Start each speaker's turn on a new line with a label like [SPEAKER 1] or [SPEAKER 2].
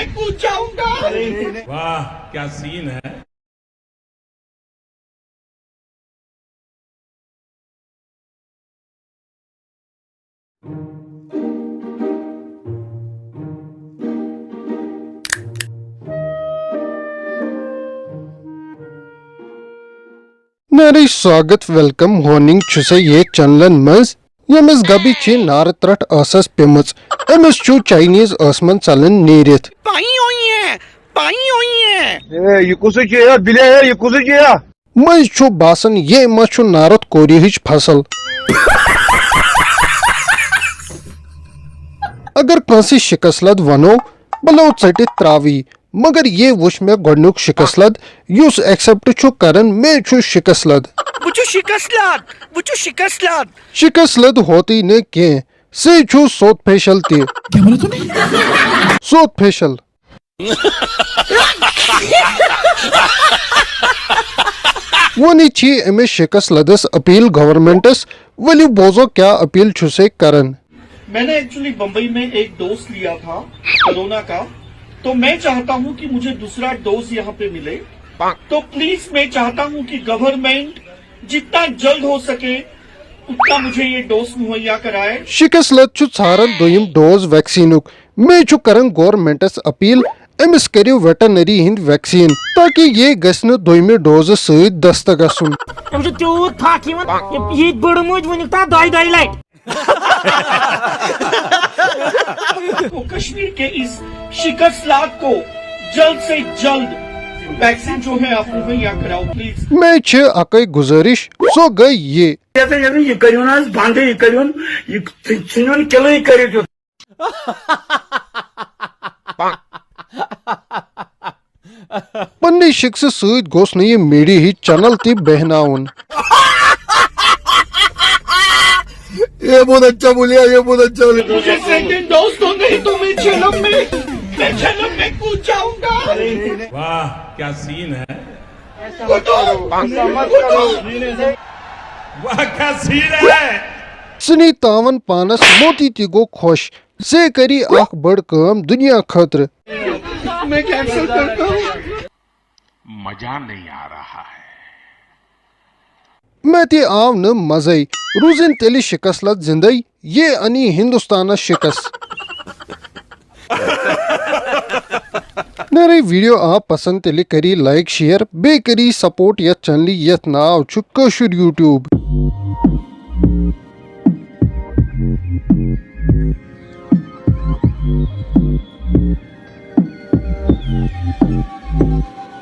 [SPEAKER 1] में कूद जाऊंगा।
[SPEAKER 2] वाह क्या सीन है।
[SPEAKER 3] Nari स्वागत वेलकम होनिंग छुसे ये चैनलन मज यमस गबी छि नार त्रट असस पेमच एमस छु चाइनीज असमन चलन नेरित
[SPEAKER 1] पाई हुई है।
[SPEAKER 4] ये कुछ किया बिले है ये कुछ किया
[SPEAKER 3] मज छु बासन ये म छु नारत कोरी हिच फसल अगर कंसी शिकसलद वनो बलो चटि त्रावी मगर ये वुश में गोडनुक शिकसलद युस एक्सेप्ट छु करन मैं छु शिकसलद शिकसलद होती ने के से छु सोत फेशल ते क्या बोला तूने सोत फेशल वनी छी एमे शिकसलदस अपील गवर्नमेंटस वली बोझो क्या अपील छु से करन।
[SPEAKER 5] मैंने एक्चुअली बंबई में एक डोज लिया था कोरोना का, तो मैं चाहता हूं कि मुझे दूसरा डोज यहाँ पे मिले। तो प्लीज मैं चाहता हूं कि गवर्नमेंट जितना जल्द हो सके उतना मुझे ये डोज मुहैया कराए।
[SPEAKER 3] शिकसलद छु छारन दोयम डोज वैक्सीनुक मैं छु करन गवर्नमेंटस अपील एमिस करियो वेटरनरी हिंद वैक्सीन ताकि ये गसन दोयमे डोज सहित दस्त गसुन।
[SPEAKER 6] अमसे त्यूत थाक यमन ये बड़मुज वनिक ता दाई लाइट
[SPEAKER 5] तो कश्मीर के इस शिकसलात को जल्द से जल्द वैक्सीन जो है आप मुहैया कराओ प्लीज।
[SPEAKER 3] मैं छ अकई गुजारिश सो गई ये
[SPEAKER 4] ये करियो ना बांधे ये करियो ये चिन्हन केलो ही करियो
[SPEAKER 3] पन्नी शिक्स सहित गोस न ये मेरी ही चैनल ती बहनाउन।
[SPEAKER 4] ये बहुत अच्छा बोलिया ये बहुत अच्छा बोलिया।
[SPEAKER 5] मुझे सेकंड डोज तो नहीं तो मैं झेलम में कूद जाऊंगा।
[SPEAKER 2] वाह क्या सीन है। वाह क्या सीन है।
[SPEAKER 3] सनी तावन पानस मोती ती गो खुश से करी अख बड़ काम दुनिया खतर।
[SPEAKER 5] मैं कैंसिल करता हूँ।
[SPEAKER 2] मजा नहीं आ रहा है।
[SPEAKER 3] मैं ती आव न मजई रुजिन तेली शिकसलत जिंदई ये अनि हिंदुस्तान शिकस। नरे वीडियो आप पसंद तेली करी लाइक शेयर बे करी सपोर्ट यत चैनल यत नाव छु कशुर यूट्यूब।